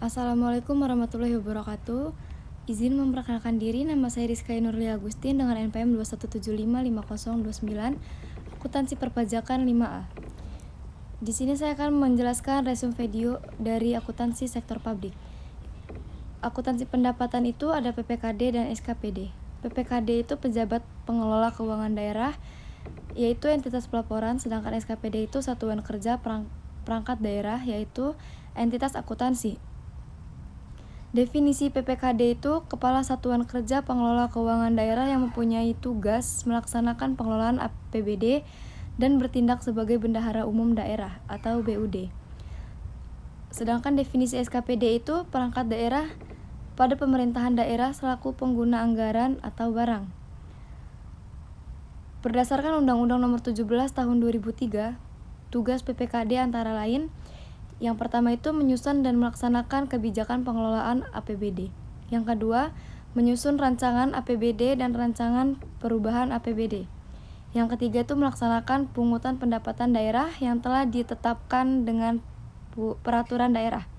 Assalamualaikum warahmatullahi wabarakatuh. Izin memperkenalkan diri, nama saya Rizka Nurlia Agustin dengan NPM 217555029, akuntansi perpajakan 5A. Di sini saya akan menjelaskan resume video dari akuntansi sektor publik. Akuntansi pendapatan itu ada PPKD dan SKPD. PPKD itu pejabat pengelola keuangan daerah, yaitu entitas pelaporan, sedangkan SKPD itu satuan kerja perangkat daerah, yaitu entitas akuntansi. Definisi PPKD itu Kepala Satuan Kerja Pengelola Keuangan Daerah yang mempunyai tugas melaksanakan pengelolaan APBD dan bertindak sebagai bendahara umum daerah atau BUD. Sedangkan definisi SKPD itu perangkat daerah pada pemerintahan daerah selaku pengguna anggaran atau barang. Berdasarkan Undang-Undang Nomor 17 Tahun 2003, tugas PPKD antara lain yang pertama itu menyusun dan melaksanakan kebijakan pengelolaan APBD. Yang kedua, menyusun rancangan APBD dan rancangan perubahan APBD. Yang ketiga itu melaksanakan pungutan pendapatan daerah yang telah ditetapkan dengan peraturan daerah.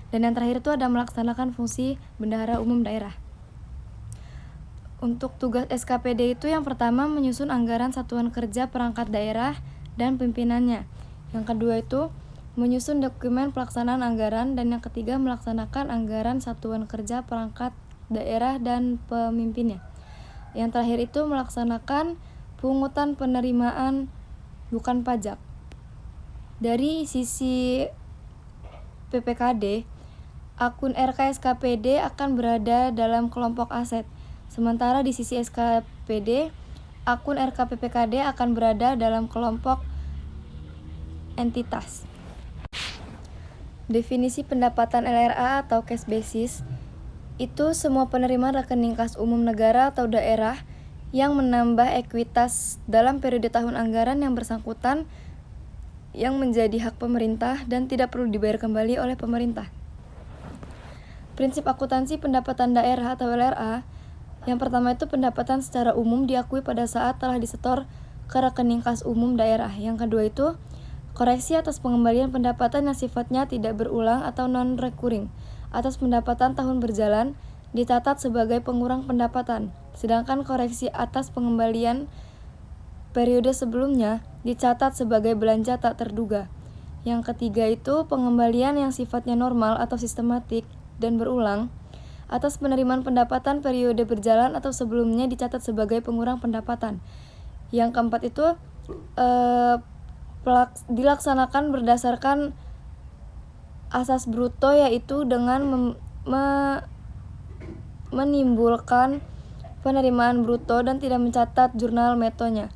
Dan yang terakhir itu ada melaksanakan fungsi bendahara umum daerah. Untuk tugas SKPD itu yang pertama menyusun anggaran satuan kerja perangkat daerah dan pimpinannya. Yang kedua itu menyusun dokumen pelaksanaan anggaran, dan yang ketiga melaksanakan anggaran satuan kerja perangkat daerah dan pemimpinnya. Yang terakhir itu melaksanakan pungutan penerimaan bukan pajak. Dari sisi PPKD, akun RK-SKPD akan berada dalam kelompok aset, sementara di sisi SKPD, akun RK-PPKD akan berada dalam kelompok entitas. Definisi pendapatan LRA atau cash basis itu semua penerimaan rekening kas umum negara atau daerah yang menambah ekuitas dalam periode tahun anggaran yang bersangkutan yang menjadi hak pemerintah dan tidak perlu dibayar kembali oleh pemerintah. Prinsip akuntansi pendapatan daerah atau LRA, yang pertama itu pendapatan secara umum diakui pada saat telah disetor ke rekening kas umum daerah. Yang kedua itu koreksi atas pengembalian pendapatan yang sifatnya tidak berulang atau non-recurring atas pendapatan tahun berjalan dicatat sebagai pengurang pendapatan, sedangkan koreksi atas pengembalian periode sebelumnya dicatat sebagai belanja tak terduga. Yang ketiga itu pengembalian yang sifatnya normal atau sistematik dan berulang atas penerimaan pendapatan periode berjalan atau sebelumnya dicatat sebagai pengurang pendapatan. Yang keempat itu dilaksanakan berdasarkan asas bruto, yaitu dengan menimbulkan penerimaan bruto dan tidak mencatat jurnal netonya.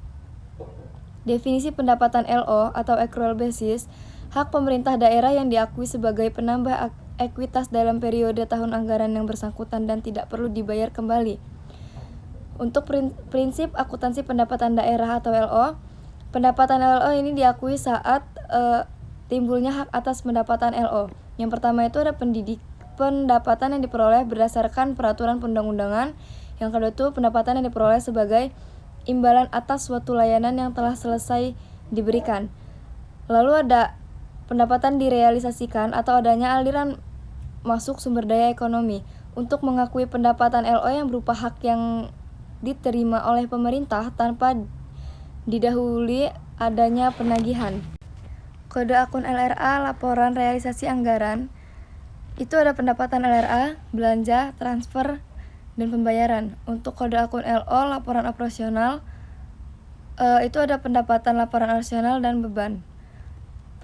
Definisi pendapatan LO atau accrual basis, hak pemerintah daerah yang diakui sebagai penambah ekuitas dalam periode tahun anggaran yang bersangkutan dan tidak perlu dibayar kembali. Untuk prinsip akuntansi pendapatan daerah atau LO, pendapatan LO ini diakui saat timbulnya hak atas pendapatan LO. Yang pertama itu ada pendapatan yang diperoleh berdasarkan peraturan perundang-undangan. Yang kedua itu pendapatan yang diperoleh sebagai imbalan atas suatu layanan yang telah selesai diberikan. Lalu ada pendapatan direalisasikan atau adanya aliran masuk sumber daya ekonomi. Untuk mengakui pendapatan LO yang berupa hak yang diterima oleh pemerintah tanpa didahului adanya penagihan. Kode akun LRA, laporan realisasi anggaran, itu ada pendapatan LRA, belanja, transfer, dan pembayaran. Untuk kode akun LO, laporan operasional, itu ada pendapatan laporan operasional dan beban.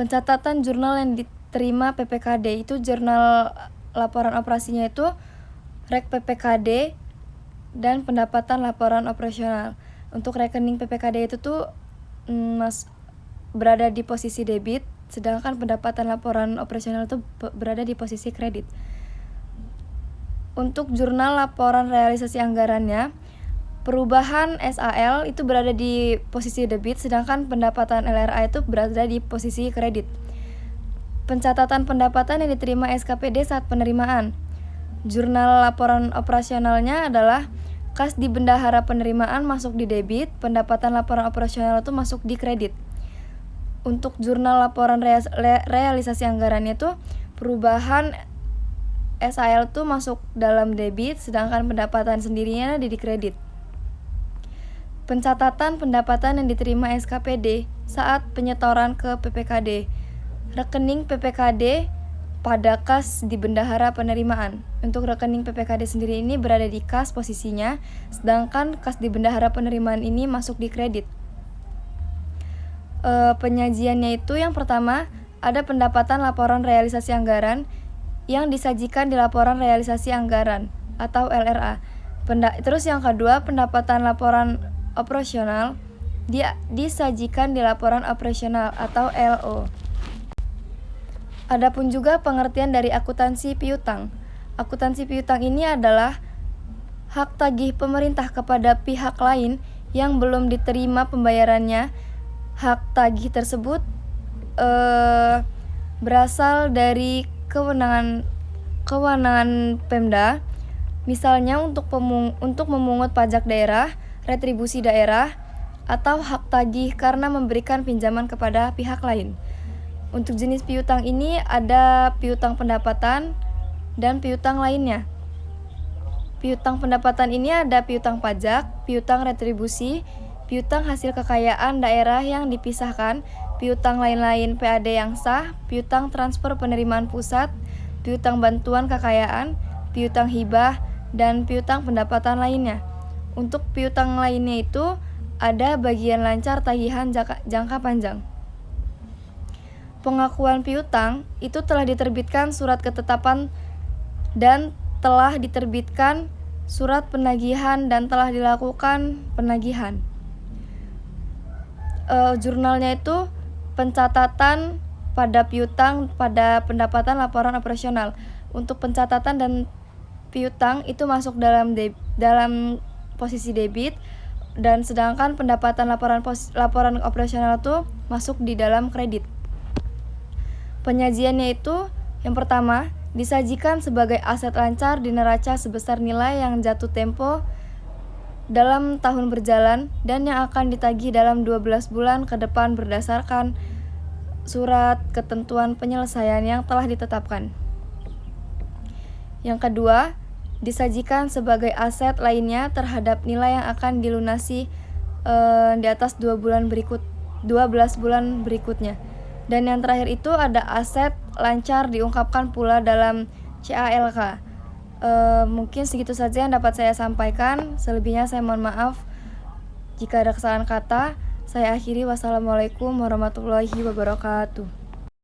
Pencatatan jurnal yang diterima PPKD, itu jurnal laporan operasinya itu rek PPKD dan pendapatan laporan operasional. Untuk rekening PPKD itu tuh berada di posisi debit, sedangkan pendapatan laporan operasional itu berada di posisi kredit. Untuk jurnal laporan realisasi anggarannya, perubahan SAL itu berada di posisi debit, sedangkan pendapatan LRA itu berada di posisi kredit. Pencatatan pendapatan yang diterima SKPD saat penerimaan. Jurnal laporan operasionalnya adalah kas di bendahara penerimaan masuk di debit, pendapatan laporan operasional itu masuk di kredit. Untuk jurnal laporan realisasi anggarannya itu perubahan SAL tuh masuk dalam debit, sedangkan pendapatan sendirinya di kredit. Pencatatan pendapatan yang diterima SKPD saat penyetoran ke PPKD. Rekening PPKD pada kas di bendahara penerimaan. Untuk rekening PPKD sendiri ini berada di kas posisinya, sedangkan kas di bendahara penerimaan ini masuk di kredit. Penyajiannya itu yang pertama, ada pendapatan laporan realisasi anggaran yang disajikan di laporan realisasi anggaran atau LRA. Terus yang kedua, pendapatan laporan operasional disajikan di laporan operasional atau LO. Adapun juga pengertian dari akuntansi piutang. Akuntansi piutang ini adalah hak tagih pemerintah kepada pihak lain yang belum diterima pembayarannya. Hak tagih tersebut berasal dari kewenangan Pemda, misalnya untuk memungut pajak daerah, retribusi daerah, atau hak tagih karena memberikan pinjaman kepada pihak lain. Untuk jenis piutang ini ada piutang pendapatan dan piutang lainnya. Piutang pendapatan ini ada piutang pajak, piutang retribusi, piutang hasil kekayaan daerah yang dipisahkan, piutang lain-lain PAD yang sah, piutang transfer penerimaan pusat, piutang bantuan kekayaan, piutang hibah, dan piutang pendapatan lainnya. Untuk piutang lainnya itu ada bagian lancar tagihan jangka panjang. Pengakuan piutang itu telah diterbitkan surat ketetapan dan telah diterbitkan surat penagihan dan telah dilakukan penagihan. Jurnalnya itu pencatatan pada piutang pada pendapatan laporan operasional. Untuk pencatatan dan piutang itu masuk dalam posisi debit, dan sedangkan pendapatan laporan operasional itu masuk di dalam kredit. Penyajiannya itu yang pertama, disajikan sebagai aset lancar di neraca sebesar nilai yang jatuh tempo dalam tahun berjalan dan yang akan ditagih dalam 12 bulan ke depan berdasarkan surat ketentuan penyelesaian yang telah ditetapkan. Yang kedua, disajikan sebagai aset lainnya terhadap nilai yang akan dilunasi di atas 12 bulan berikutnya. Dan yang terakhir itu ada aset lancar diungkapkan pula dalam CALK. Mungkin segitu saja yang dapat saya sampaikan. Selebihnya saya mohon maaf jika ada kesalahan kata. Saya akhiri. Wassalamualaikum warahmatullahi wabarakatuh.